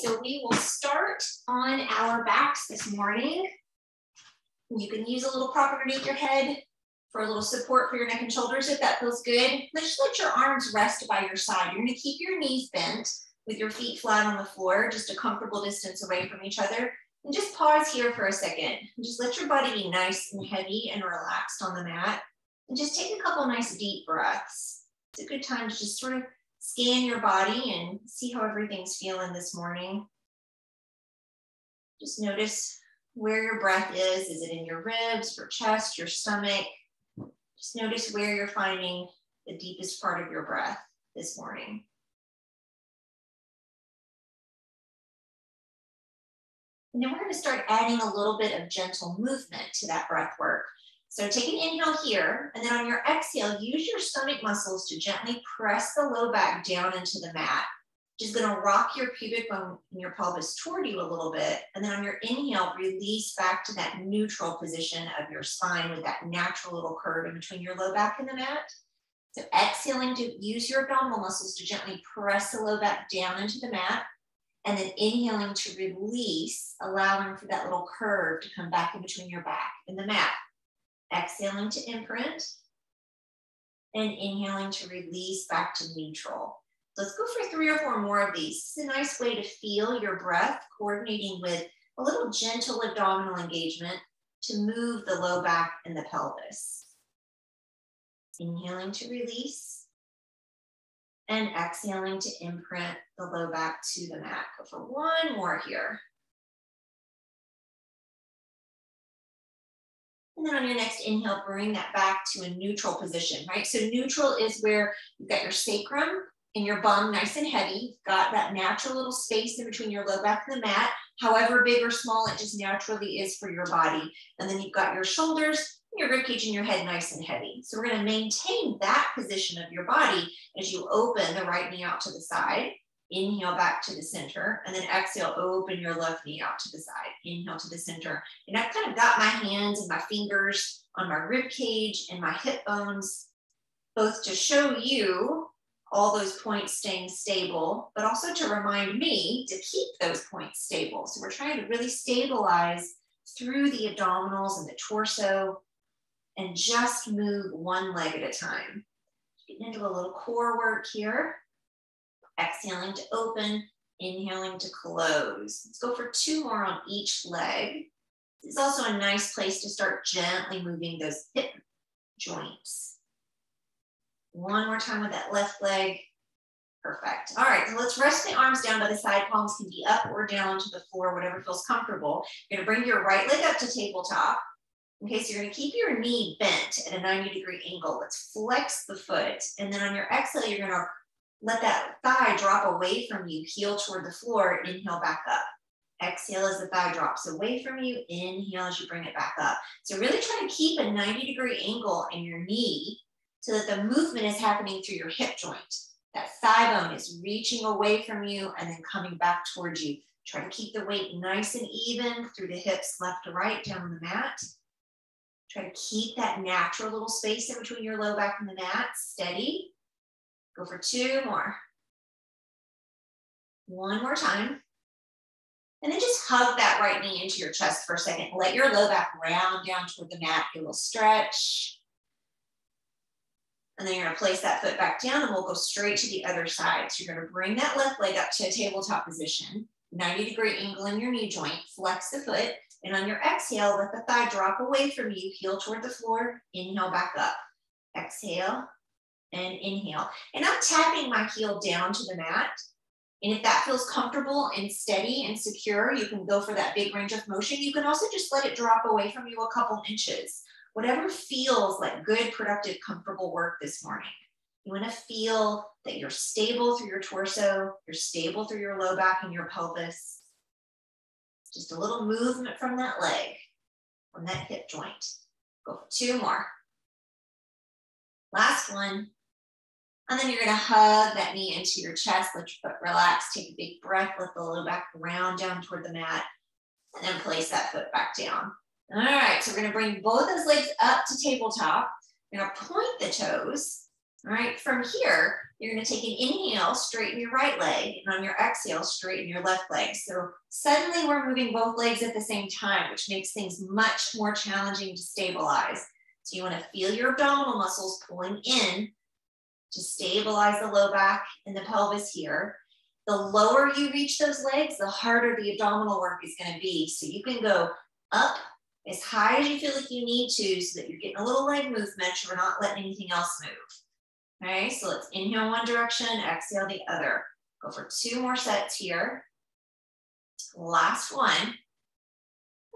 so we will start on our backs this morning. You can use a little prop underneath your head for a little support for your neck and shoulders if that feels good. Just let your arms rest by your side. You're going to keep your knees bent with your feet flat on the floor, just a comfortable distance away from each other. And just pause here for a second. And just let your body be nice and heavy and relaxed on the mat. And just take a couple nice deep breaths. It's a good time to just sort of scan your body and see how everything's feeling this morning. Just notice where your breath is. Is it in your ribs, your chest, your stomach? Just notice where you're finding the deepest part of your breath this morning. And then we're going to start adding a little bit of gentle movement to that breath work. So take an inhale here, and then on your exhale, use your stomach muscles to gently press the low back down into the mat. Just going to rock your pubic bone and your pelvis toward you a little bit. And then on your inhale, release back to that neutral position of your spine with that natural little curve in between your low back and the mat. So exhaling to use your abdominal muscles to gently press the low back down into the mat. And then inhaling to release, allowing for that little curve to come back in between your back and the mat. Exhaling to imprint and inhaling to release back to neutral. Let's go for 3 or 4 more of these. It's a nice way to feel your breath coordinating with a little gentle abdominal engagement to move the low back and the pelvis. Inhaling to release and exhaling to imprint the low back to the mat. Go for 1 more here. And then on your next inhale, bring that back to a neutral position, right? So neutral is where you've got your sacrum and your bum nice and heavy. You've got that natural little space in between your low back and the mat. However big or small it just naturally is for your body. And then you've got your shoulders, your ribcage, and your head nice and heavy. So we're going to maintain that position of your body as you open the right knee out to the side. Inhale back to the center, and then exhale, open your left knee out to the side. Inhale to the center. And I've kind of got my hands and my fingers on my rib cage and my hip bones, both to show you all those points staying stable, but also to remind me to keep those points stable. So we're trying to really stabilize through the abdominals and the torso and just move one leg at a time. Getting into a little core work here. Exhaling to open, inhaling to close. Let's go for 2 more on each leg. This is also a nice place to start gently moving those hip joints. 1 more time with that left leg. Perfect. All right, so let's rest the arms down by the side. Palms can be up or down to the floor, whatever feels comfortable. You're gonna bring your right leg up to tabletop. Okay, so you're gonna keep your knee bent at a 90-degree angle. Let's flex the foot. And then on your exhale, you're gonna let that thigh drop away from you, heel toward the floor, inhale back up. Exhale as the thigh drops away from you, inhale as you bring it back up. So really try to keep a 90-degree angle in your knee so that the movement is happening through your hip joint. That thigh bone is reaching away from you and then coming back towards you. Try to keep the weight nice and even through the hips, left to right, down on the mat. Try to keep that natural little space in between your low back and the mat, steady. Go for 2 more. 1 more time. And then just hug that right knee into your chest for a second. Let your low back round down toward the mat. Get a little stretch. And then you're going to place that foot back down and we'll go straight to the other side. So you're going to bring that left leg up to a tabletop position. 90-degree angle in your knee joint. Flex the foot. And on your exhale, let the thigh drop away from you. Heel toward the floor. Inhale back up. Exhale. And inhale. And I'm tapping my heel down to the mat. And if that feels comfortable and steady and secure, you can go for that big range of motion. You can also just let it drop away from you a couple inches. Whatever feels like good, productive, comfortable work this morning. You want to feel that you're stable through your torso, you're stable through your low back and your pelvis. Just a little movement from that leg, from that hip joint. Go for 2 more. Last one. And then you're going to hug that knee into your chest. Let your foot relax. Take a big breath. Let the low back round down toward the mat. And then place that foot back down. All right. So we're going to bring both those legs up to tabletop. We're going to point the toes. All right, from here, you're going to take an inhale, straighten your right leg, and on your exhale, straighten your left leg. So suddenly we're moving both legs at the same time, which makes things much more challenging to stabilize. So you want to feel your abdominal muscles pulling in to stabilize the low back and the pelvis here. The lower you reach those legs, the harder the abdominal work is going to be. So you can go up as high as you feel like you need to so that you're getting a little leg movement. You're not letting anything else move. Okay, so let's inhale one direction, exhale the other. Go for 2 more sets here. Last one.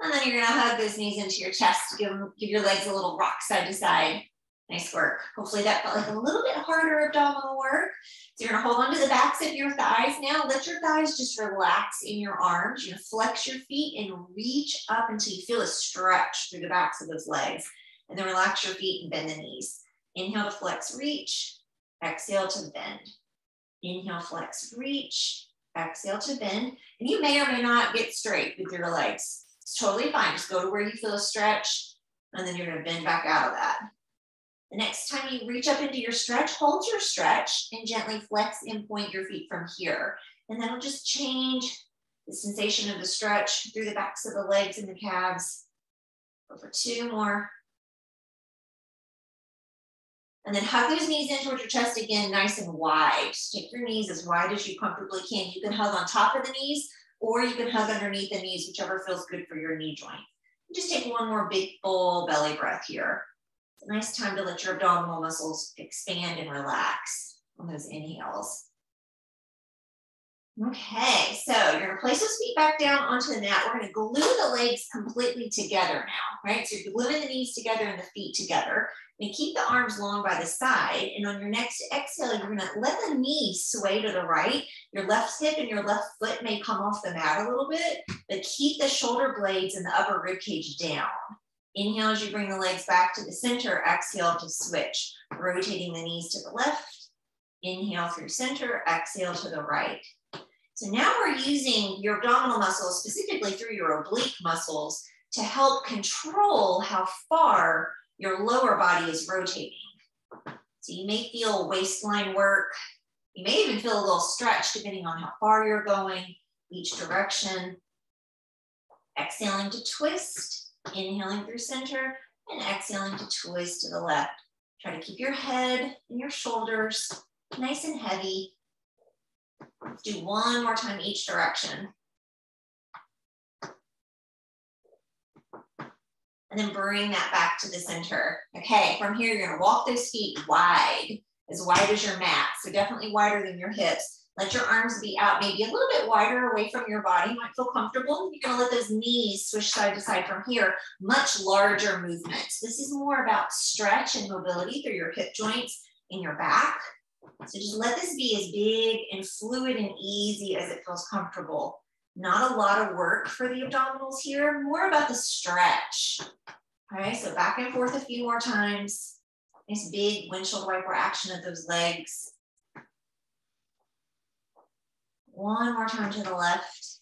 And then you're gonna hug those knees into your chest to give your legs a little rock side to side. Nice work. Hopefully that felt like a little bit harder abdominal work. So you're gonna hold on to the backs of your thighs now. Let your thighs just relax in your arms. You're gonna flex your feet and reach up until you feel a stretch through the backs of those legs. And then relax your feet and bend the knees. Inhale to flex, reach. Exhale to bend. Inhale, flex, reach. Exhale to bend. And you may or may not get straight with your legs. It's totally fine. Just go to where you feel a stretch, and then you're going to bend back out of that. The next time you reach up into your stretch, hold your stretch and gently flex and point your feet from here. And that'll just change the sensation of the stretch through the backs of the legs and the calves. Go for 2 more. And then hug those knees in towards your chest again, nice and wide. Just take your knees as wide as you comfortably can. You can hug on top of the knees, or you can hug underneath the knees, whichever feels good for your knee joint. And just take one more big, full belly breath here. It's a nice time to let your abdominal muscles expand and relax on those inhales. Okay, so you're gonna place those feet back down onto the mat. We're gonna glue the legs completely together now, right? So you're gluing the knees together and the feet together. And keep the arms long by the side. And on your next exhale, you're gonna let the knees sway to the right. Your left hip and your left foot may come off the mat a little bit, but keep the shoulder blades and the upper rib cage down. Inhale as you bring the legs back to the center. Exhale to switch, rotating the knees to the left. Inhale through center, exhale to the right. So now we're using your abdominal muscles, specifically through your oblique muscles, to help control how far your lower body is rotating. So you may feel waistline work. You may even feel a little stretch depending on how far you're going, each direction. Exhaling to twist, inhaling through center, and exhaling to twist to the left. Try to keep your head and your shoulders nice and heavy. Let's do 1 more time each direction. And then bring that back to the center. Okay, from here, you're gonna walk those feet wide as your mat. So definitely wider than your hips. Let your arms be out, maybe a little bit wider away from your body. You might feel comfortable. You're gonna let those knees swish side to side from here. Much larger movements. This is more about stretch and mobility through your hip joints and your back. So just let this be as big and fluid and easy as it feels comfortable. Not a lot of work for the abdominals here, more about the stretch. All right, so back and forth a few more times. Nice big windshield wiper action of those legs. 1 more time to the left.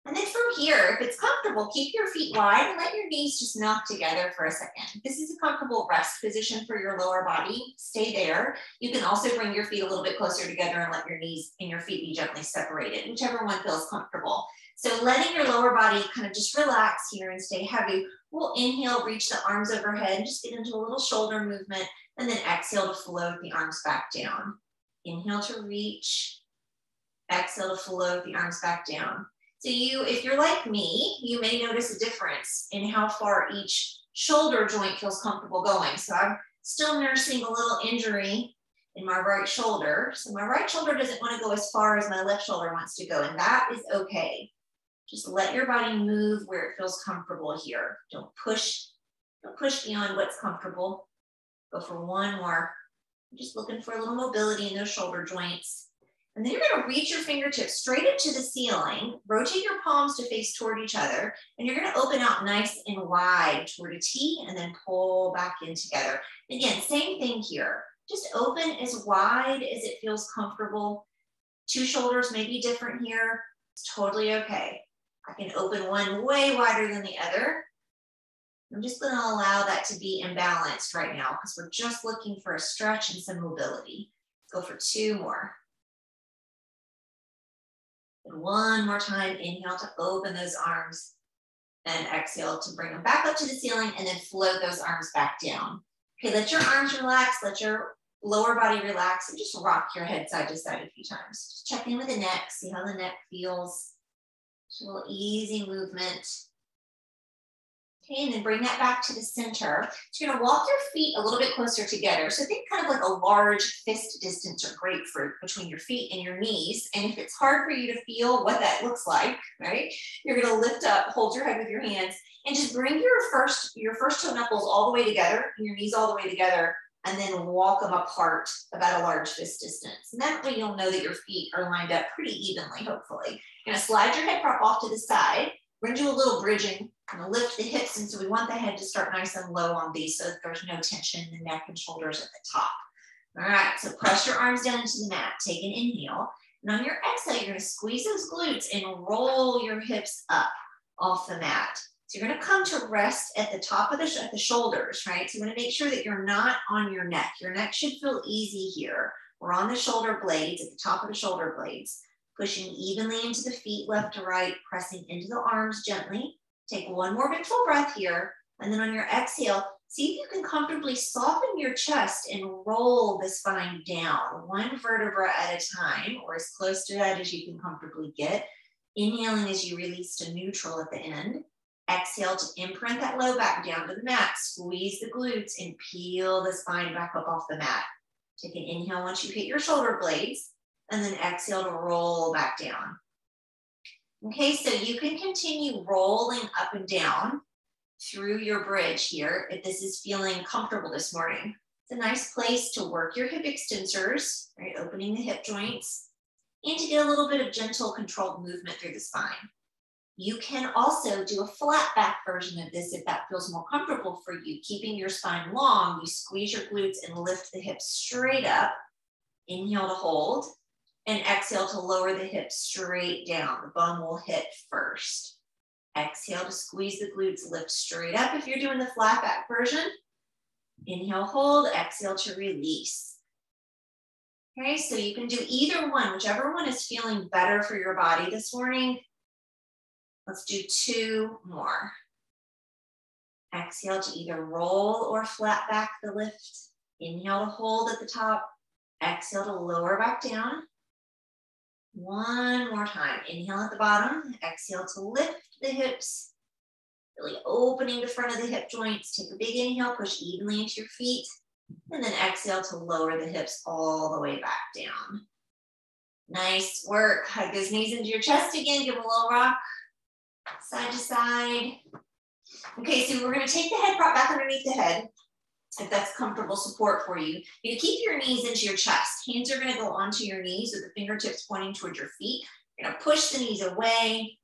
And then from here, if it's comfortable, keep your feet wide and let your knees just knock together for a second. This is a comfortable rest position for your lower body. Stay there. You can also bring your feet a little bit closer together and let your knees and your feet be gently separated, whichever one feels comfortable. So letting your lower body kind of just relax here and stay heavy. We'll inhale, reach the arms overhead, just get into a little shoulder movement, and then exhale to float the arms back down. Inhale to reach, exhale to float the arms back down. So if you're like me, you may notice a difference in how far each shoulder joint feels comfortable going. So I'm still nursing a little injury in my right shoulder. So my right shoulder doesn't want to go as far as my left shoulder wants to go, and that is okay. Just let your body move where it feels comfortable here. Don't push beyond what's comfortable. Go for 1 more. I'm just looking for a little mobility in those shoulder joints. And then you're going to reach your fingertips straight up to the ceiling, rotate your palms to face toward each other, and you're going to open out nice and wide toward a T and then pull back in together. Again, same thing here. Just open as wide as it feels comfortable. 2 shoulders may be different here. It's totally okay. I can open one way wider than the other. I'm just going to allow that to be imbalanced right now because we're just looking for a stretch and some mobility. Go for 2 more. And one more time, inhale to open those arms and exhale to bring them back up to the ceiling and then float those arms back down. Okay, let your arms relax, let your lower body relax and just rock your head side to side a few times. Just check in with the neck, see how the neck feels. Just a little easy movement. Okay, and then bring that back to the center. So you're gonna walk your feet a little bit closer together. So think kind of like a large fist distance or grapefruit between your feet and your knees. And if it's hard for you to feel what that looks like, right? You're gonna lift up, hold your head with your hands, and just bring your first toe knuckles all the way together, and your knees all the way together, and then walk them apart about a large fist distance. And that way you'll know that your feet are lined up pretty evenly, hopefully. You're gonna slide your head prop off to the side. We're gonna do a little bridging. I'm gonna lift the hips, and so we want the head to start nice and low on these so that there's no tension in the neck and shoulders at the top. All right, so press your arms down into the mat. Take an inhale. And on your exhale, you're gonna squeeze those glutes and roll your hips up off the mat. So you're gonna come to rest at the top of the shoulders, right? So you wanna make sure that you're not on your neck. Your neck should feel easy here. We're on the shoulder blades, at the top of the shoulder blades. Pushing evenly into the feet, left to right, pressing into the arms gently. Take one more big full breath here. And then on your exhale, see if you can comfortably soften your chest and roll the spine down, one vertebra at a time, or as close to that as you can comfortably get. Inhaling as you release to neutral at the end. Exhale to imprint that low back down to the mat. Squeeze the glutes and peel the spine back up off the mat. Take an inhale once you hit your shoulder blades. And then exhale to roll back down. Okay, so you can continue rolling up and down through your bridge here if this is feeling comfortable this morning. It's a nice place to work your hip extensors, right? Opening the hip joints, and to get a little bit of gentle controlled movement through the spine. You can also do a flat back version of this if that feels more comfortable for you. Keeping your spine long, you squeeze your glutes and lift the hips straight up. Inhale to hold. And exhale to lower the hips straight down. The bum will hit first. Exhale to squeeze the glutes, lift straight up if you're doing the flat back version. Inhale, hold, exhale to release. Okay, so you can do either one, whichever one is feeling better for your body this morning. Let's do 2 more. Exhale to either roll or flat back the lift. Inhale to hold at the top. Exhale to lower back down. One more time. Inhale at the bottom. Exhale to lift the hips. Really opening the front of the hip joints. Take a big inhale, push evenly into your feet. And then exhale to lower the hips all the way back down. Nice work. Hug those knees into your chest again. Give them a little rock. Side to side. Okay, so we're going to take the head prop back underneath the head. If that's comfortable support for you. You keep your knees into your chest. Hands are going to go onto your knees with the fingertips pointing towards your feet. You're going to push the knees away,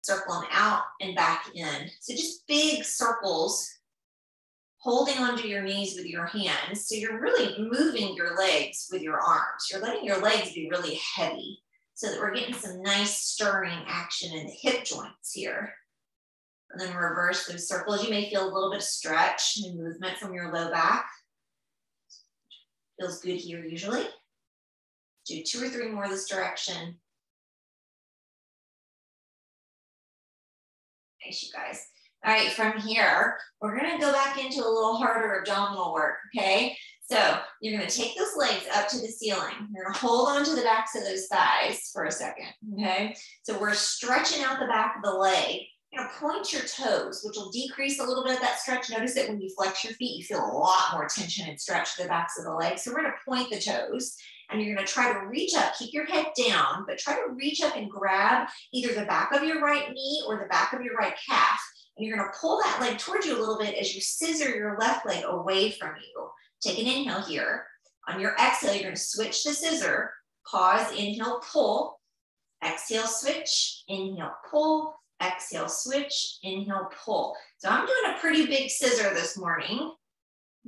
circle them out and back in. So just big circles, holding onto your knees with your hands. So you're really moving your legs with your arms. You're letting your legs be really heavy so that we're getting some nice stirring action in the hip joints here. And then reverse those circles. You may feel a little bit of stretch and movement from your low back. Feels good here usually. Do 2 or 3 more this direction. Nice, you guys. All right, from here, we're gonna go back into a little harder abdominal work, okay? So you're gonna take those legs up to the ceiling. You're gonna hold on to the backs of those thighs for a second, okay? So we're stretching out the back of the leg. You're gonna point your toes, which will decrease a little bit of that stretch. Notice that when you flex your feet, you feel a lot more tension and stretch to the backs of the legs. So we're gonna point the toes and you're gonna try to reach up, keep your head down, but try to reach up and grab either the back of your right knee or the back of your right calf. And you're gonna pull that leg towards you a little bit as you scissor your left leg away from you. Take an inhale here. On your exhale, you're gonna switch the scissor, pause, inhale, pull, exhale, switch, inhale, pull, exhale, switch, inhale, pull. So I'm doing a pretty big scissor this morning.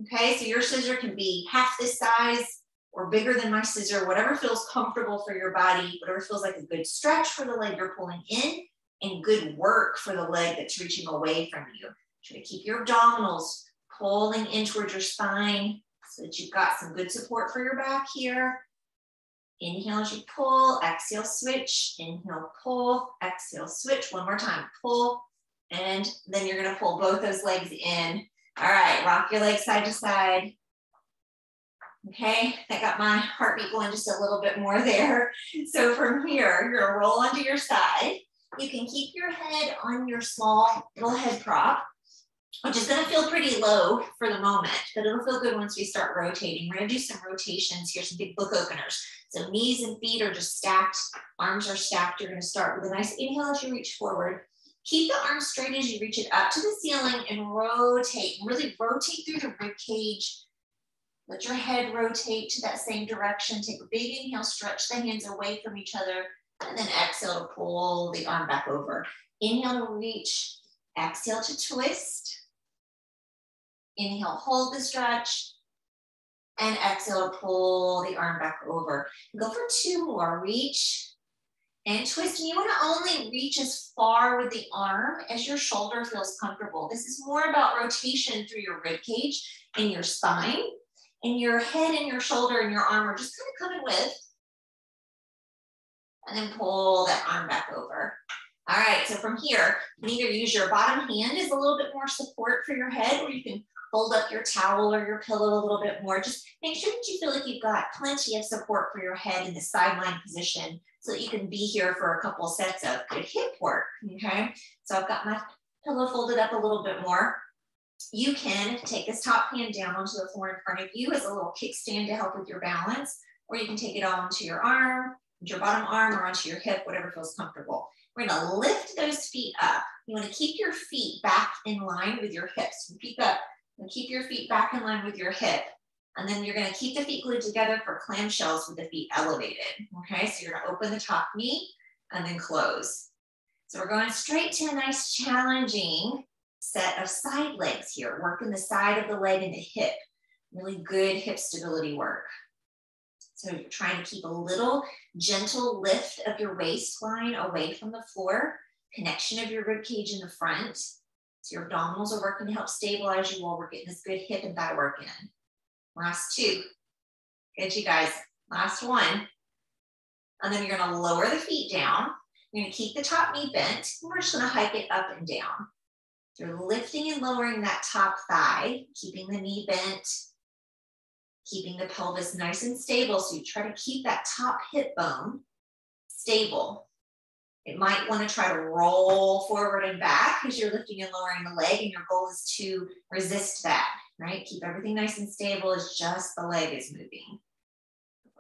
Okay, so your scissor can be half this size or bigger than my scissor, whatever feels comfortable for your body, whatever feels like a good stretch for the leg you're pulling in and good work for the leg that's reaching away from you. Try to keep your abdominals pulling in towards your spine so that you've got some good support for your back here. Inhale as you pull, exhale, switch. Inhale, pull, exhale, switch. One more time, pull. And then you're gonna pull both those legs in. All right, rock your legs side to side. Okay, that got my heartbeat going just a little bit more there. So from here, you're gonna roll onto your side. You can keep your head on your small little head prop, which is gonna feel pretty low for the moment, but it'll feel good once we start rotating. We're gonna do some rotations here, some big book openers. So knees and feet are just stacked, arms are stacked. You're gonna start with a nice inhale as you reach forward. Keep the arms straight as you reach it up to the ceiling and rotate, and really rotate through the rib cage. Let your head rotate to that same direction. Take a big inhale, stretch the hands away from each other, and then exhale to pull the arm back over. Inhale to reach, exhale to twist. Inhale, hold the stretch, and exhale to pull the arm back over. Go for 2 more, reach and twist. And you wanna only reach as far with the arm as your shoulder feels comfortable. This is more about rotation through your rib cage and your spine, and your head and your shoulder and your arm are just kind of coming with, and then pull that arm back over. All right, so from here, you can either use your bottom hand as a little bit more support for your head, or you can fold up your towel or your pillow a little bit more. Just make sure that you feel like you've got plenty of support for your head in the sideline position so that you can be here for a couple sets of good hip work, okay? So I've got my pillow folded up a little bit more. You can take this top hand down onto the floor in front of you as a little kickstand to help with your balance, or you can take it all onto your arm, your bottom arm, or onto your hip, whatever feels comfortable. We're gonna lift those feet up. You wanna keep your feet back in line with your hips. Keep your feet back in line with your hip. And then you're gonna keep the feet glued together for clam shells with the feet elevated. Okay, so you're gonna open the top knee and then close. So we're going straight to a nice challenging set of side legs here. Working the side of the leg and the hip. Really good hip stability work. So you're trying to keep a little gentle lift of your waistline away from the floor, connection of your rib cage in the front. So your abdominals are working to help stabilize you while we're getting this good hip and thigh work in. Last 2. Good, you guys. Last 1. And then you're gonna lower the feet down. You're gonna keep the top knee bent. And we're just gonna hike it up and down. So you're lifting and lowering that top thigh, keeping the knee bent, keeping the pelvis nice and stable. So you try to keep that top hip bone stable. It might want to try to roll forward and back because you're lifting and lowering the leg, and your goal is to resist that, right? Keep everything nice and stable as just the leg is moving.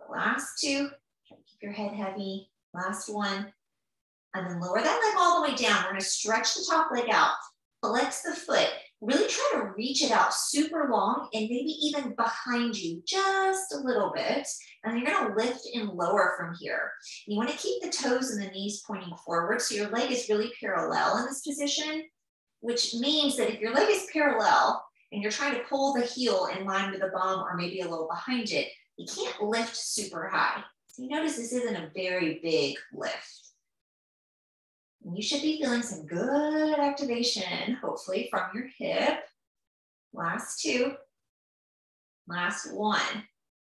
Last 2, try to keep your head heavy. Last 1, and then lower that leg all the way down. We're going to stretch the top leg out, flex the foot, really try to reach it out super long and maybe even behind you just a little bit. And you're gonna lift and lower from here. You wanna keep the toes and the knees pointing forward so your leg is really parallel in this position, which means that if your leg is parallel and you're trying to pull the heel in line with the bum or maybe a little behind it, you can't lift super high. So you notice this isn't a very big lift. And you should be feeling some good activation, hopefully, from your hip. Last 2, last 1.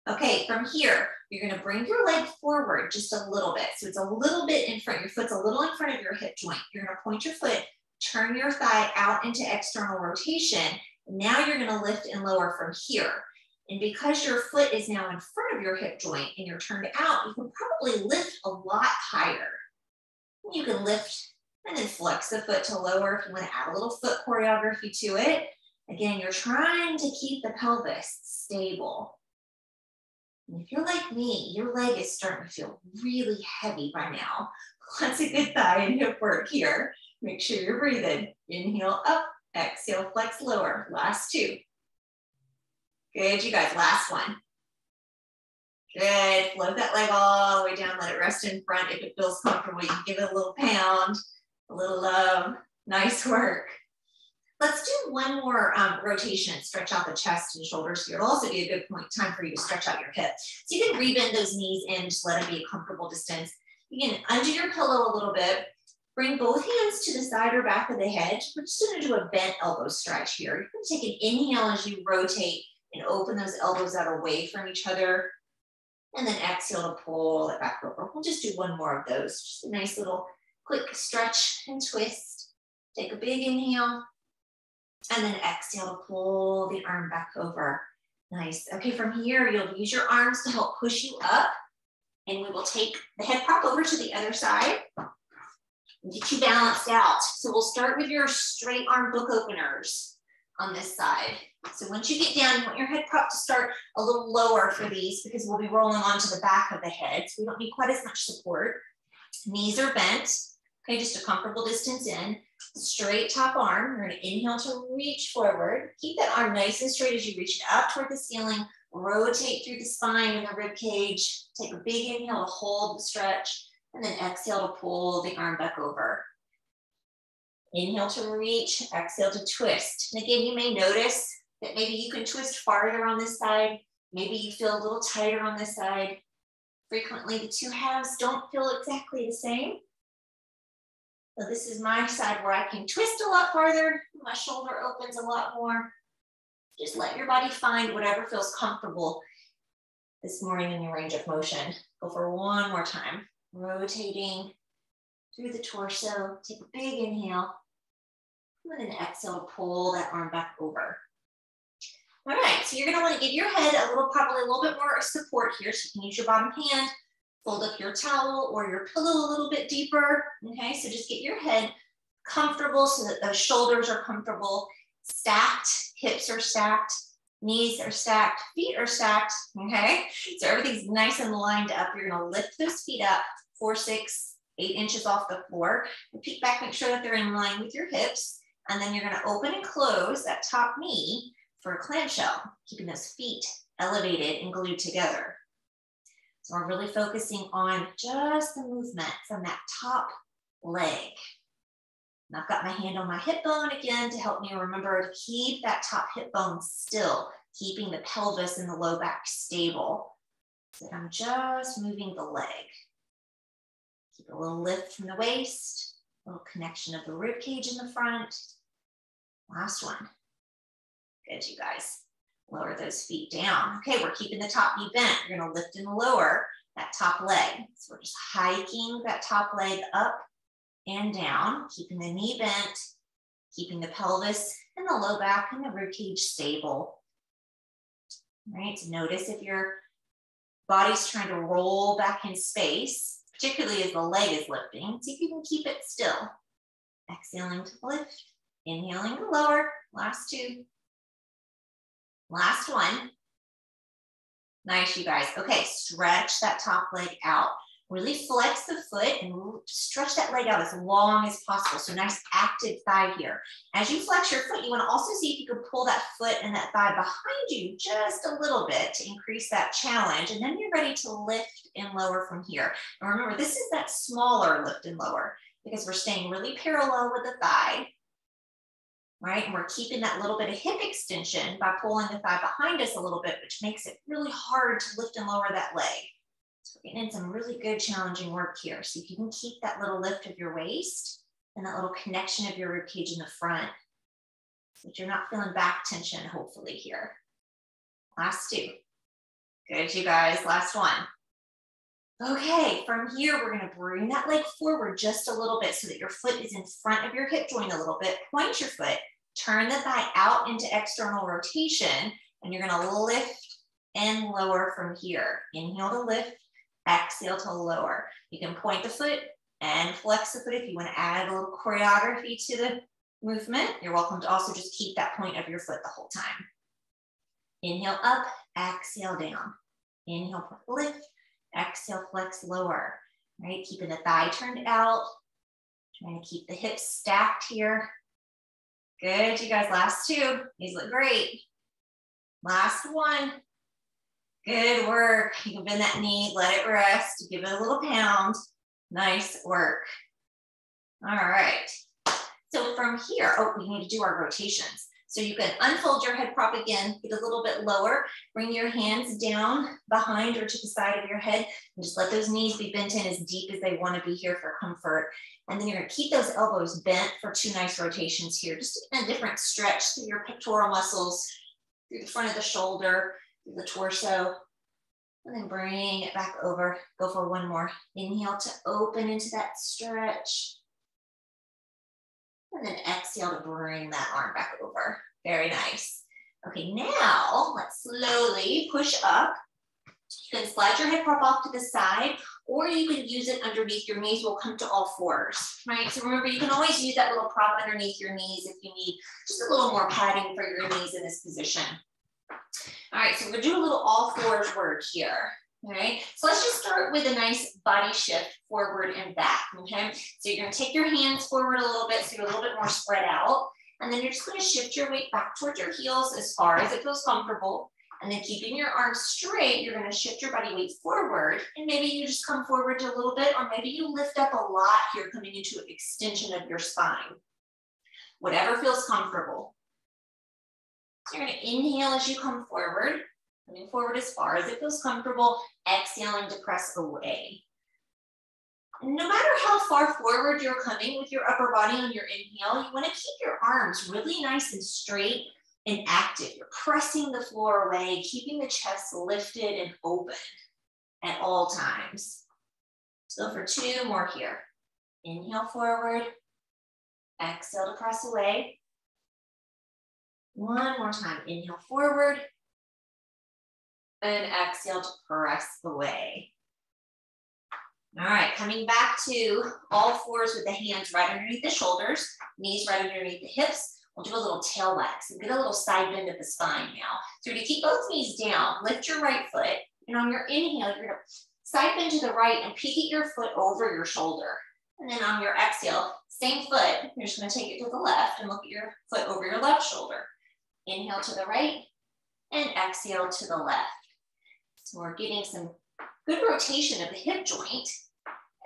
Okay, from here, you're gonna bring your leg forward just a little bit. So it's a little bit in front, your foot's a little in front of your hip joint. You're gonna point your foot, turn your thigh out into external rotation. Now you're gonna lift and lower from here. And because your foot is now in front of your hip joint and you're turned out, you can probably lift a lot higher. You can lift and then flex the foot to lower if you want to add a little foot choreography to it. Again, you're trying to keep the pelvis stable. And if you're like me, your leg is starting to feel really heavy by now. Lots of good thigh and hip work here. Make sure you're breathing. Inhale up, exhale, flex lower. Last 2. Good, you guys, last 1. Good, float that leg all the way down, let it rest in front. If it feels comfortable, you can give it a little pound, a little love. Nice work. Let's do one more rotation, stretch out the chest and shoulders here. It'll also be a good time for you to stretch out your hips. So you can rebend those knees in, just let it be a comfortable distance. You can undo your pillow a little bit, Bring both hands to the side or back of the head. We're just gonna do a bent elbow stretch here. You're gonna take an inhale as you rotate and open those elbows out away from each other. And then exhale to pull it back over. We'll just do one more of those. Just a nice little quick stretch and twist. Take a big inhale. And then exhale to pull the arm back over. Nice. Okay, from here, you'll use your arms to help push you up. And we will take the head prop over to the other side. Get you balanced out. So we'll start with your straight arm book openers on this side. So once you get down, you want your head prop to start a little lower for these because we'll be rolling onto the back of the head. So we don't need quite as much support. Knees are bent. Okay, just a comfortable distance in. Straight top arm. You're gonna inhale to reach forward. Keep that arm nice and straight as you reach it up toward the ceiling. Rotate through the spine and the rib cage. Take a big inhale to hold the stretch. And then exhale to pull the arm back over. Inhale to reach, exhale to twist. And again, you may notice that maybe you can twist farther on this side. Maybe you feel a little tighter on this side. Frequently, the two halves don't feel exactly the same. So this is my side where I can twist a lot farther. My shoulder opens a lot more. Just let your body find whatever feels comfortable this morning in your range of motion. Go for one more time. Rotating through the torso. Take a big inhale. And then exhale to pull that arm back over. All right, so you're gonna wanna give your head probably a little bit more support here. So you can use your bottom hand, fold up your towel or your pillow a little bit deeper. Okay, so just get your head comfortable so that the shoulders are comfortable. Stacked, hips are stacked, knees are stacked, feet are stacked, okay? So everything's nice and lined up. You're gonna lift those feet up 4, 6, 8 inches off the floor. And peek back, make sure that they're in line with your hips. And then you're gonna open and close that top knee for a clamshell, keeping those feet elevated and glued together. So we're really focusing on just the movement from that top leg. And I've got my hand on my hip bone again to help me remember to keep that top hip bone still, keeping the pelvis and the low back stable. So I'm just moving the leg. Keep a little lift from the waist, a little connection of the rib cage in the front. Last one. Good, you guys. Lower those feet down. Okay, we're keeping the top knee bent. You're gonna lift and lower that top leg. So we're just hiking that top leg up and down, keeping the knee bent, keeping the pelvis and the low back and the rib cage stable. All right, so notice if your body's trying to roll back in space, particularly as the leg is lifting, see if you can keep it still. Exhaling to lift, inhaling to lower. Last two. Last one. Nice, you guys. Okay, stretch that top leg out. Really flex the foot and stretch that leg out as long as possible. So nice active thigh here. As you flex your foot, you want to also see if you can pull that foot and that thigh behind you just a little bit to increase that challenge. And then you're ready to lift and lower from here. And remember, this is that smaller lift and lower because we're staying really parallel with the thigh, right? And we're keeping that little bit of hip extension by pulling the thigh behind us a little bit, which makes it really hard to lift and lower that leg. So we're getting in some really good challenging work here. So if you can keep that little lift of your waist and that little connection of your rib cage in the front, so that you're not feeling back tension, hopefully here. Last two. Good, you guys, last one. Okay, from here, we're gonna bring that leg forward just a little bit so that your foot is in front of your hip joint a little bit. Point your foot, turn the thigh out into external rotation, and you're gonna lift and lower from here. Inhale to lift, exhale to lower. You can point the foot and flex the foot if you want to add a little choreography to the movement. You're welcome to also just keep that point of your foot the whole time. Inhale up, exhale down. Inhale, lift, exhale, flex, lower. Right, keeping the thigh turned out. Trying to keep the hips stacked here. Good, you guys, last two. These look great. Last one. Good work. You can bend that knee, let it rest, give it a little pound. Nice work. All right. So from here, we need to do our rotations. So you can unfold your head prop again, get a little bit lower, bring your hands down behind or to the side of your head, and just let those knees be bent in as deep as they want to be here for comfort. And then you're going to keep those elbows bent for 2 nice rotations here, just a different stretch through your pectoral muscles, through the front of the shoulder, through the torso. And then bring it back over. Go for one more. Inhale to open into that stretch. And then exhale to bring that arm back over. Very nice. Okay, now let's slowly push up. You can slide your head prop off to the side, or you can use it underneath your knees. We'll come to all 4s, right? So remember, you can always use that little prop underneath your knees if you need just a little more padding for your knees in this position. All right, so we're gonna do a little all 4s work here. All right, so let's just start with a nice body shift forward and back, okay? So you're gonna take your hands forward a little bit so you're a little bit more spread out, and then you're just gonna shift your weight back towards your heels as far as it feels comfortable, and then keeping your arms straight, you're gonna shift your body weight forward, and maybe you just come forward a little bit, or maybe you lift up a lot here coming into an extension of your spine. Whatever feels comfortable. So you're gonna inhale as you come forward, coming forward as far as it feels comfortable, exhaling to press away. And no matter how far forward you're coming with your upper body on your inhale, you wanna keep your arms really nice and straight and active. You're pressing the floor away, keeping the chest lifted and open at all times. So for 2 more here. Inhale forward, exhale to press away. One more time, inhale forward, and exhale to press away. All right, coming back to all 4s with the hands right underneath the shoulders, knees right underneath the hips. We'll do a little tail wag, so get a little side bend of the spine now. So you're gonna keep both knees down, lift your right foot, and on your inhale, you're gonna side bend to the right and pivot your foot over your shoulder. And then on your exhale, same foot, you're just gonna take it to the left and look at your foot over your left shoulder. Inhale to the right and exhale to the left. So we're getting some good rotation of the hip joint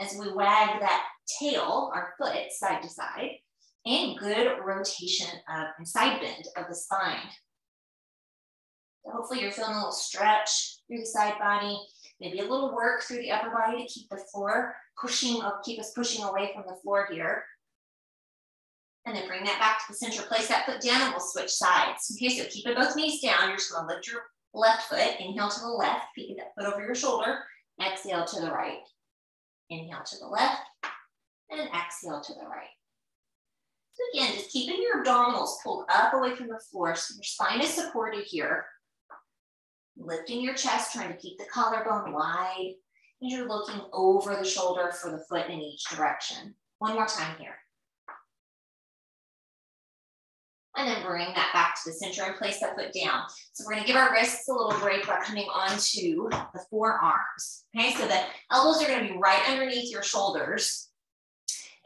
as we wag that tail, our foot, side to side, and good rotation of and side bend of the spine. So hopefully you're feeling a little stretch through the side body, maybe a little work through the upper body to keep the floor pushing, keep us pushing away from the floor here. And then bring that back to the center, place that foot down, and we'll switch sides. Okay, so keeping both knees down, you're just gonna lift your left foot, inhale to the left, peek that foot over your shoulder, exhale to the right. Inhale to the left, and exhale to the right. So again, just keeping your abdominals pulled up away from the floor so your spine is supported here. Lifting your chest, trying to keep the collarbone wide, and you're looking over the shoulder for the foot in each direction. One more time here. And then bring that back to the center and place that foot down. So we're gonna give our wrists a little break by coming onto the forearms. Okay, so the elbows are gonna be right underneath your shoulders.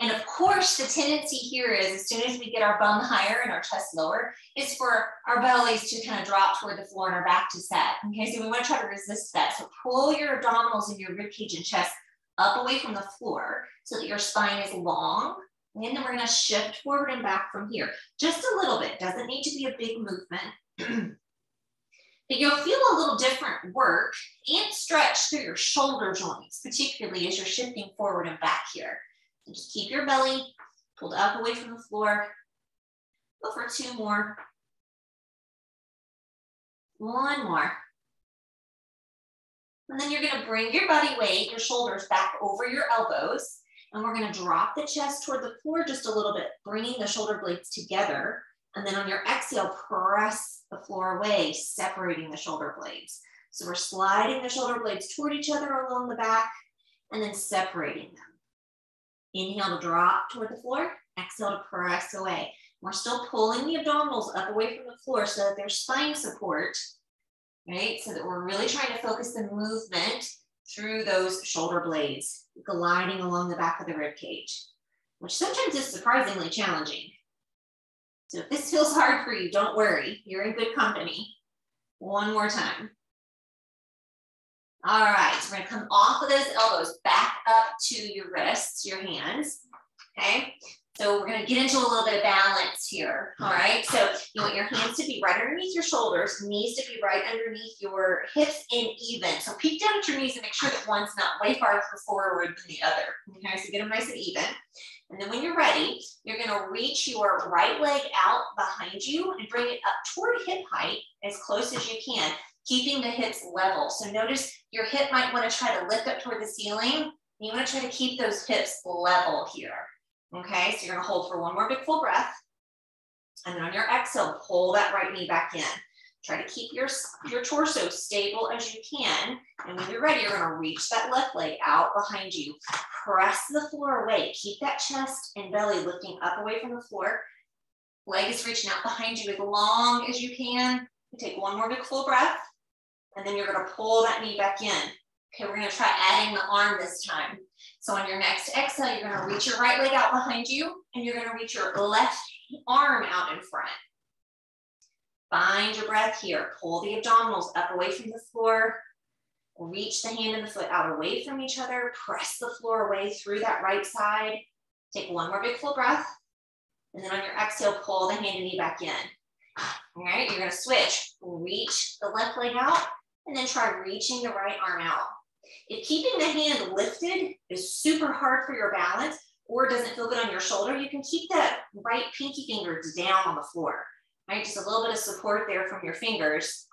And of course, the tendency here is as soon as we get our bum higher and our chest lower, is for our bellies to kind of drop toward the floor and our back to set. Okay, so we wanna try to resist that. So pull your abdominals and your ribcage and chest up away from the floor so that your spine is long. And then we're gonna shift forward and back from here. Just a little bit, doesn't need to be a big movement. But you'll feel a little different work and stretch through your shoulder joints, particularly as you're shifting forward and back here. So just keep your belly pulled up away from the floor. Go for 2 more. 1 more. And then you're gonna bring your body weight, your shoulders back over your elbows. And we're gonna drop the chest toward the floor just a little bit, bringing the shoulder blades together. And then on your exhale, press the floor away, separating the shoulder blades. So we're sliding the shoulder blades toward each other along the back and then separating them. Inhale to drop toward the floor, exhale to press away. We're still pulling the abdominals up away from the floor so that there's spine support, right? So that we're really trying to focus the movement through those shoulder blades, gliding along the back of the rib cage, which sometimes is surprisingly challenging. So if this feels hard for you, don't worry, you're in good company. 1 more time. All right, so we're gonna come off of those elbows, back up to your wrists, your hands, okay? So we're gonna get into a little bit of balance here, all right? So you want your hands to be right underneath your shoulders, knees to be right underneath your hips and even. So peek down at your knees and make sure that one's not way farther forward than the other, okay? So get them nice and even. And then when you're ready, you're gonna reach your right leg out behind you and bring it up toward hip height as close as you can, keeping the hips level. So notice your hip might wanna try to lift up toward the ceiling. You wanna try to keep those hips level here. Okay, so you're gonna hold for one more big full breath. And then on your exhale, pull that right knee back in. Try to keep your torso stable as you can. And when you're ready, you're gonna reach that left leg out behind you. Press the floor away. Keep that chest and belly lifting up away from the floor. Leg is reaching out behind you as long as you can. You take one more big full breath. And then you're gonna pull that knee back in. Okay, we're gonna try adding the arm this time. So on your next exhale, you're gonna reach your right leg out behind you and you're gonna reach your left arm out in front. Find your breath here. Pull the abdominals up away from the floor. Reach the hand and the foot out away from each other. Press the floor away through that right side. Take one more big full breath. And then on your exhale, pull the hand and knee back in. All right, you're gonna switch. Reach the left leg out and then try reaching the right arm out. If keeping the hand lifted is super hard for your balance or doesn't feel good on your shoulder, you can keep that right pinky finger down on the floor, right? Just a little bit of support there from your fingers,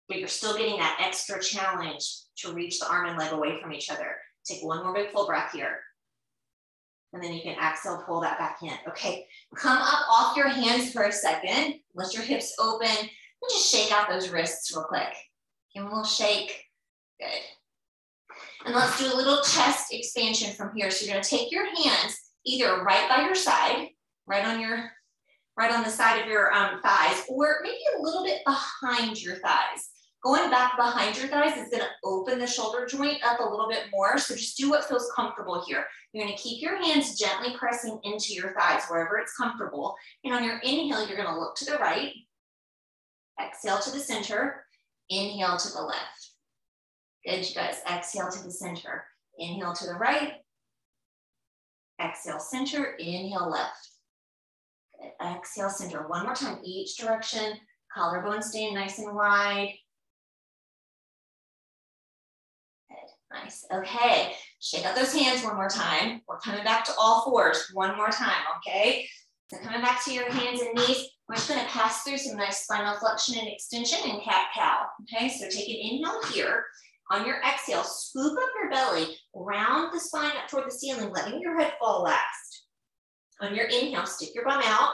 but you're still getting that extra challenge to reach the arm and leg away from each other. Take one more big full breath here. And then you can exhale, pull that back in. Okay, come up off your hands for a second. Let your hips open and just shake out those wrists real quick. Give them a little shake. Good. And let's do a little chest expansion from here. So you're gonna take your hands either right by your side, right on the side of your thighs, or maybe a little bit behind your thighs. Going back behind your thighs is gonna open the shoulder joint up a little bit more. So just do what feels comfortable here. You're gonna keep your hands gently pressing into your thighs wherever it's comfortable. And on your inhale, you're gonna look to the right, exhale to the center, inhale to the left. Good, you guys. Exhale to the center. Inhale to the right. Exhale center. Inhale left. Good. Exhale center. One more time, each direction. Collarbone staying nice and wide. Good. Nice. Okay. Shake out those hands one more time. We're coming back to all fours one more time, okay? So coming back to your hands and knees, we're just gonna pass through some nice spinal flexion and extension and cat-cow, okay? So take an inhale here. On your exhale, scoop up your belly, round the spine up toward the ceiling, letting your head fall last. On your inhale, stick your bum out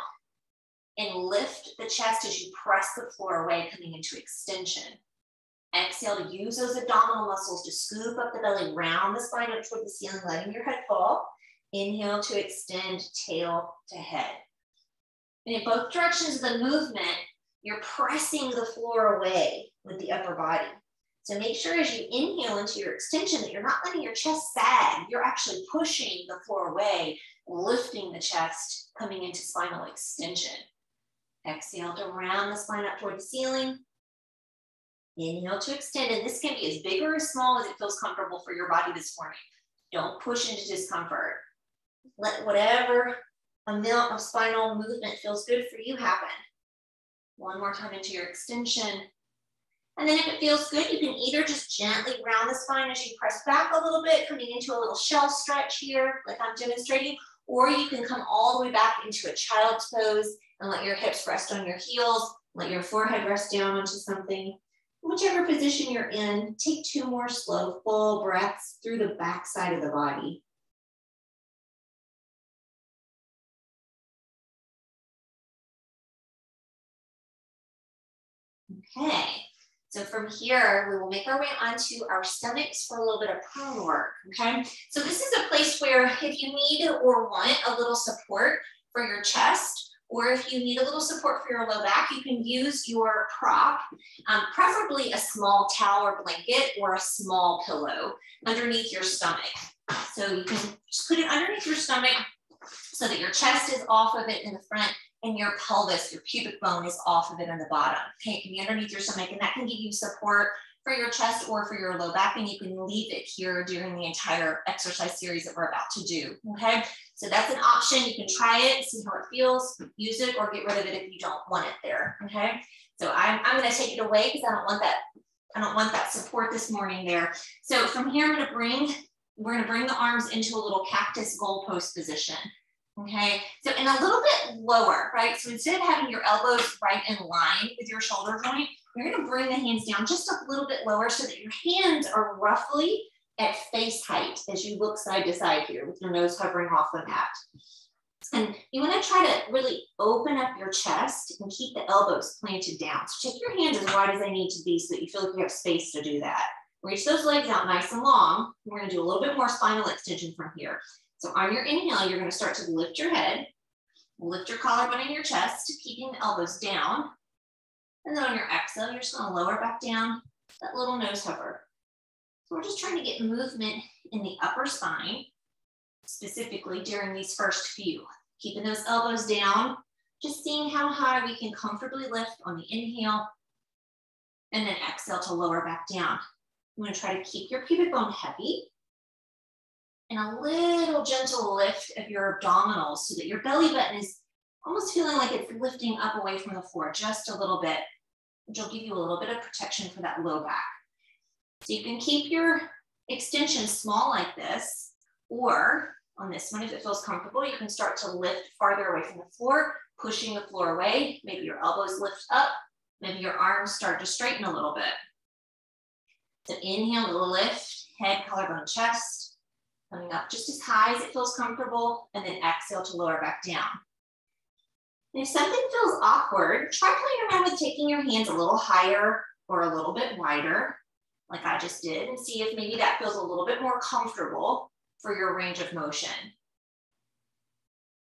and lift the chest as you press the floor away, coming into extension. Exhale to use those abdominal muscles to scoop up the belly, round the spine up toward the ceiling, letting your head fall. Inhale to extend, tail to head. And in both directions of the movement, you're pressing the floor away with the upper body. So make sure as you inhale into your extension that you're not letting your chest sag. You're actually pushing the floor away, lifting the chest, coming into spinal extension. Exhale to round the spine up toward the ceiling. Inhale to extend, and this can be as big or as small as it feels comfortable for your body this morning. Don't push into discomfort. Let whatever amount of spinal movement feels good for you happen. One more time into your extension. And then if it feels good, you can either just gently round the spine as you press back a little bit, coming into a little shell stretch here, like I'm demonstrating, or you can come all the way back into a child's pose and let your hips rest on your heels, let your forehead rest down onto something. Whichever position you're in, take 2 more slow, full breaths through the back side of the body. Okay. So from here, we will make our way onto our stomachs for a little bit of prone work, okay? So this is a place where if you need or want a little support for your chest, or if you need a little support for your low back, you can use your prop, preferably a small towel or blanket or a small pillow underneath your stomach. So you can just put it underneath your stomach so that your chest is off of it in the front and your pelvis, your pubic bone is off of it on the bottom. Okay, it can be underneath your stomach, and that can give you support for your chest or for your low back, and you can leave it here during the entire exercise series that we're about to do, okay? So that's an option. You can try it, see how it feels, use it, or get rid of it if you don't want it there, okay? So I'm gonna take it away because I don't want that support this morning there. So from here, we're gonna bring the arms into a little cactus goalpost position, okay? So and a little bit lower, right? So instead of having your elbows right in line with your shoulder joint, you're gonna bring the hands down just a little bit lower so that your hands are roughly at face height as you look side to side here with your nose hovering off the mat. And you want to try to really open up your chest and keep the elbows planted down. So take your hands as wide as they need to be so that you feel like you have space to do that. Reach those legs out nice and long. We're going to do a little bit more spinal extension from here. So on your inhale, you're going to start to lift your head, lift your collarbone in your chest, keeping the elbows down. And then on your exhale, you're just going to lower back down that little nose hover. So we're just trying to get movement in the upper spine, specifically during these first few. Keeping those elbows down, just seeing how high we can comfortably lift on the inhale, and then exhale to lower back down. You want to try to keep your pubic bone heavy, and a little gentle lift of your abdominals so that your belly button is almost feeling like it's lifting up away from the floor just a little bit, which will give you a little bit of protection for that low back. So you can keep your extension small like this, or on this one, if it feels comfortable, you can start to lift farther away from the floor, pushing the floor away. Maybe your elbows lift up, maybe your arms start to straighten a little bit. So inhale to lift, head, collarbone, chest, coming up just as high as it feels comfortable, and then exhale to lower back down. And if something feels awkward, try playing around with taking your hands a little higher or a little bit wider, like I just did, and see if maybe that feels a little bit more comfortable for your range of motion.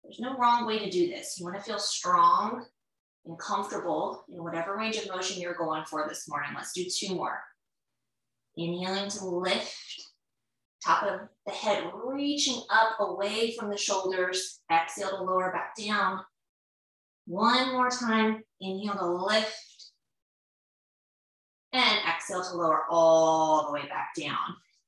There's no wrong way to do this. You want to feel strong and comfortable in whatever range of motion you're going for this morning. Let's do 2 more. Inhaling to lift, top of the head reaching up away from the shoulders. Exhale to lower back down. 1 more time. Inhale to lift. And exhale to lower all the way back down.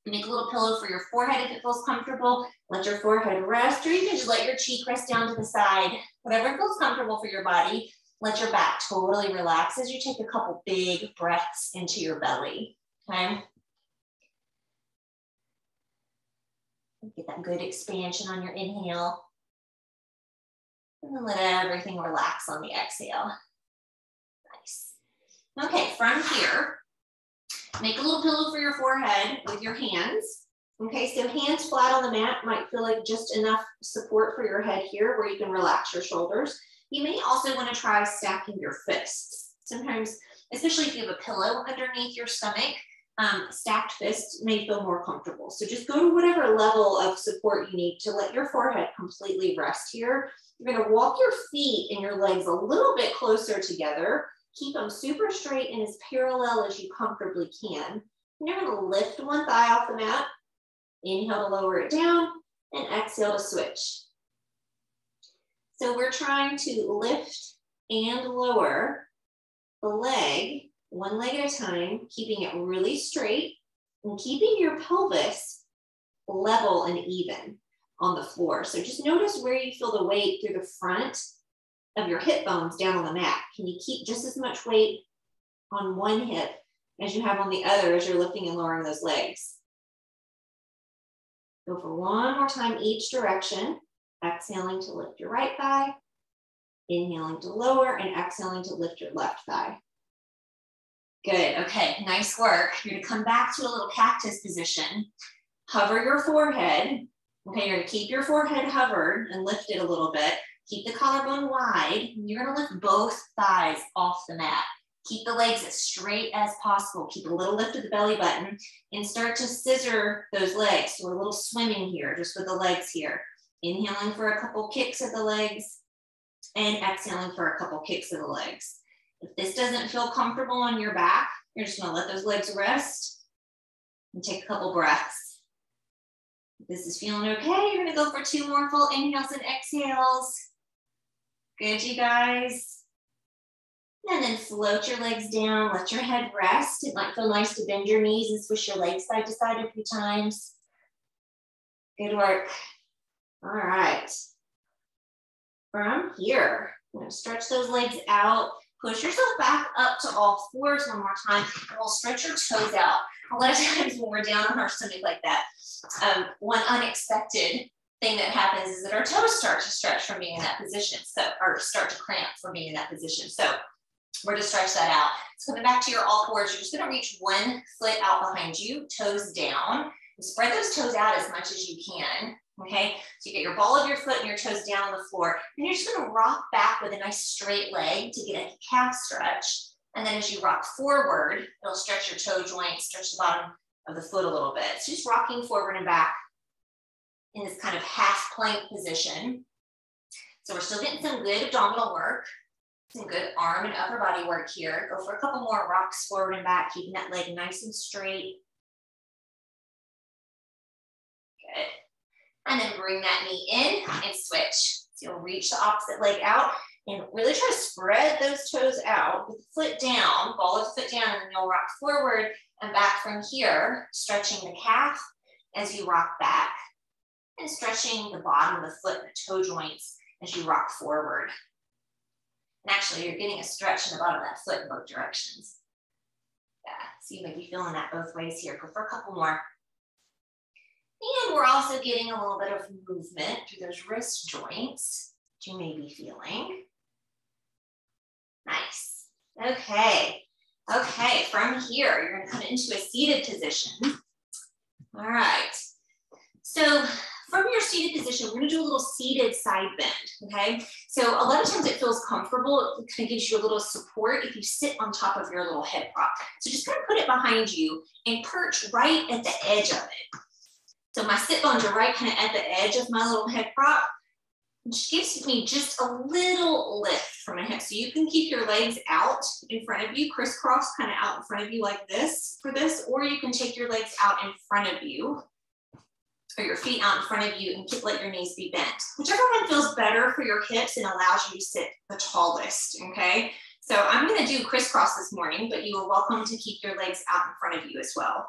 Make a little pillow for your forehead if it feels comfortable. Let your forehead rest, or you can just let your cheek rest down to the side. Whatever feels comfortable for your body. Let your back totally relax as you take a couple big breaths into your belly, okay? Get that good expansion on your inhale. And then let everything relax on the exhale. Nice. Okay, from here, make a little pillow for your forehead with your hands. Okay, so hands flat on the mat might feel like just enough support for your head here where you can relax your shoulders. You may also want to try stacking your fists. Sometimes, especially if you have a pillow underneath your stomach, stacked fists may feel more comfortable. So just go to whatever level of support you need to let your forehead completely rest here. You're going to walk your feet and your legs a little bit closer together. Keep them super straight and as parallel as you comfortably can. And you're going to lift one thigh off the mat. Inhale to lower it down and exhale to switch. So we're trying to lift and lower the leg, one leg at a time, keeping it really straight and keeping your pelvis level and even on the floor. So just notice where you feel the weight through the front of your hip bones down on the mat. Can you keep just as much weight on one hip as you have on the other as you're lifting and lowering those legs? Go for 1 more time each direction. Exhaling to lift your right thigh, inhaling to lower, and exhaling to lift your left thigh. Good, okay, nice work. You're gonna come back to a little cactus position. Hover your forehead. Okay, you're gonna keep your forehead hovered and lift it a little bit. Keep the collarbone wide. You're gonna lift both thighs off the mat. Keep the legs as straight as possible. Keep a little lift of the belly button and start to scissor those legs. So we're a little swimming here, just with the legs here. Inhaling for a couple kicks of the legs and exhaling for a couple kicks of the legs. If this doesn't feel comfortable on your back, you're just gonna let those legs rest and take a couple breaths. If this is feeling okay, you're gonna go for 2 more full inhales and exhales. Good, you guys. And then float your legs down, let your head rest. It might feel nice to bend your knees and swish your legs side to side a few times. Good work. All right. From here, I'm going to stretch those legs out. Push yourself back up to all fours one more time, and we'll stretch your toes out. A lot of times when we're down on our stomach like that, one unexpected thing that happens is that our toes start to stretch from being in that position, or start to cramp from being in that position. So we're going to stretch that out. So coming back to your all fours, you're just going to reach one foot out behind you, toes down, and spread those toes out as much as you can. Okay, so you get your ball of your foot and your toes down on the floor, and you're just going to rock back with a nice straight leg to get a calf stretch. And then as you rock forward, it'll stretch your toe joint, stretch the bottom of the foot a little bit. So just rocking forward and back in this kind of half plank position. So we're still getting some good abdominal work, some good arm and upper body work here. Go for a couple more rocks forward and back, keeping that leg nice and straight. Good. And then bring that knee in and switch. So you'll reach the opposite leg out and really try to spread those toes out with the foot down, ball of the foot down, and then you'll rock forward and back from here, stretching the calf as you rock back and stretching the bottom of the foot and the toe joints as you rock forward. And actually, you're getting a stretch in the bottom of that foot in both directions. Yeah, so you may be feeling that both ways here. Go for a couple more. And we're also getting a little bit of movement through those wrist joints that you may be feeling. Nice. Okay. Okay, from here, you're going to come into a seated position. All right. So from your seated position, we're going to do a little seated side bend, okay? So a lot of times it feels comfortable. It kind of gives you a little support if you sit on top of your little hip prop. So just kind of put it behind you and perch right at the edge of it. So my sit bones are right kind of at the edge of my little hip prop, which gives me just a little lift from my hips. So you can keep your legs out in front of you, crisscross kind of out in front of you like this for this, or you can take your legs out in front of you, or your feet out in front of you, and let your knees be bent. Whichever one feels better for your hips and allows you to sit the tallest, okay? So I'm gonna do crisscross this morning, but you are welcome to keep your legs out in front of you as well.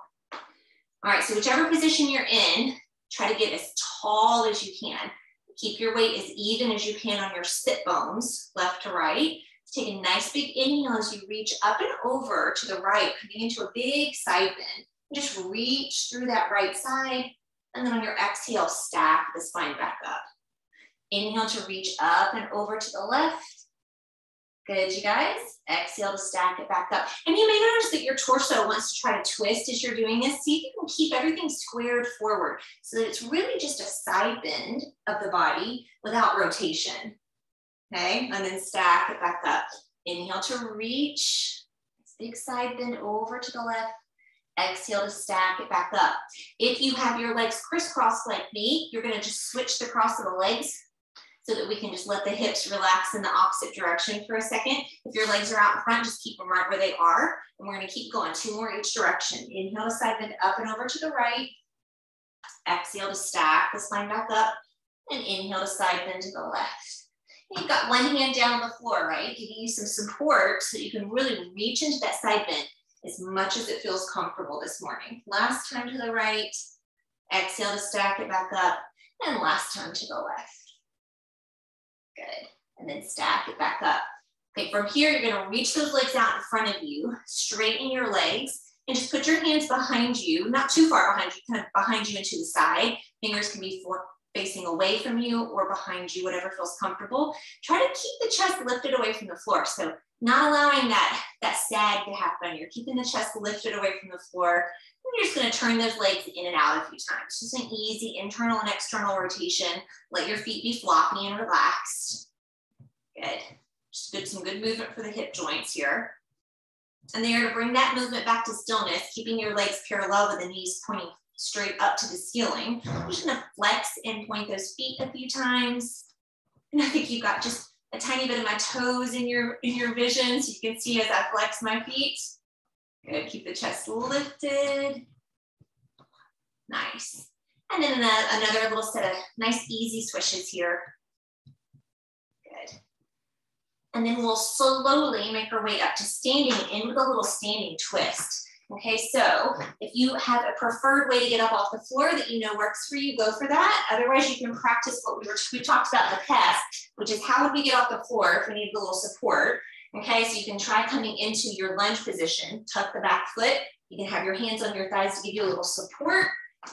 All right, so whichever position you're in, try to get as tall as you can. Keep your weight as even as you can on your sit bones, left to right. Take a nice big inhale as you reach up and over to the right, coming into a big side bend. Just reach through that right side, and then on your exhale, stack the spine back up. Inhale to reach up and over to the left. Good, you guys. Exhale to stack it back up. And you may notice that your torso wants to try to twist as you're doing this. See if you can keep everything squared forward so that it's really just a side bend of the body without rotation. Okay, and then stack it back up. Inhale to reach. Big side bend over to the left. Exhale to stack it back up. If you have your legs crisscrossed like me, you're going to just switch the cross of the legs so that we can just let the hips relax in the opposite direction for a second. If your legs are out in front, just keep them right where they are. And we're going to keep going, 2 more each direction. Inhale to side bend up and over to the right. Exhale to stack the spine back up. And inhale to side bend to the left. And you've got one hand down on the floor, right? Giving you some support so that you can really reach into that side bend as much as it feels comfortable this morning. Last time to the right. Exhale to stack it back up. And last time to the left. Good. And then stack it back up. Okay, from here, you're going to reach those legs out in front of you, straighten your legs, and just put your hands behind you, not too far behind you, kind of behind you and to the side. Fingers can be facing away from you or behind you, whatever feels comfortable. Try to keep the chest lifted away from the floor. So not allowing that sag to happen. You're keeping the chest lifted away from the floor. And you're just going to turn those legs in and out a few times. Just an easy internal and external rotation. Let your feet be floppy and relaxed. Good. Just some good movement for the hip joints here. And then you're going to bring that movement back to stillness, keeping your legs parallel with the knees pointing straight up to the ceiling. You're just going to flex and point those feet a few times. And I think you've got just a tiny bit of my toes in your vision, so you can see as I flex my feet. Good, keep the chest lifted. Nice. And then another little set of nice easy swishes here. Good. And then we'll slowly make our way up to standing in with a little standing twist. Okay, so if you have a preferred way to get up off the floor that you know works for you, go for that. Otherwise, you can practice what we talked about in the past, which is how would we get off the floor if we need a little support. Okay, so you can try coming into your lunge position, tuck the back foot. You can have your hands on your thighs to give you a little support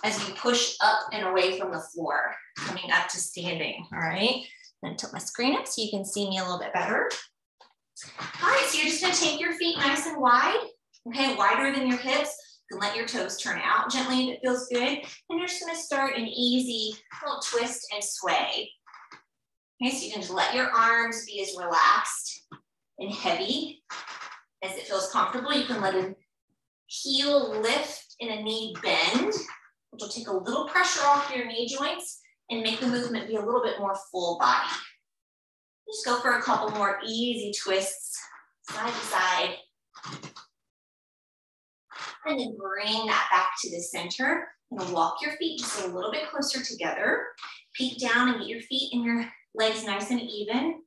as you push up and away from the floor, coming up to standing, all right? I'm gonna tilt my screen up so you can see me a little bit better. All right, so you're just gonna take your feet nice and wide, okay, wider than your hips. You can let your toes turn out gently if it feels good. And you're just gonna start an easy little twist and sway. Okay, so you can just let your arms be as relaxed and heavy as it feels comfortable. You can let a heel lift and a knee bend, which will take a little pressure off your knee joints and make the movement be a little bit more full body. Just go for a couple more easy twists, side to side. And then bring that back to the center. And walk your feet just a little bit closer together. Peek down and get your feet and your legs nice and even.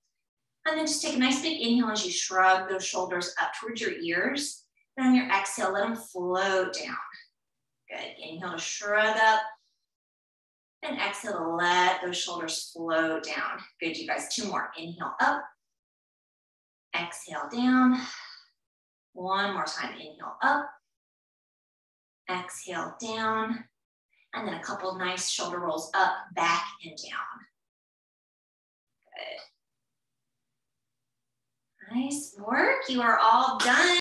And then just take a nice big inhale as you shrug those shoulders up towards your ears. And on your exhale, let them float down. Good. Inhale to shrug up. And exhale to let those shoulders float down. Good, you guys. Two more. Inhale up. Exhale down. One more time. Inhale up. Exhale down. And then a couple of nice shoulder rolls up, back, and down. Good. Nice work. You are all done.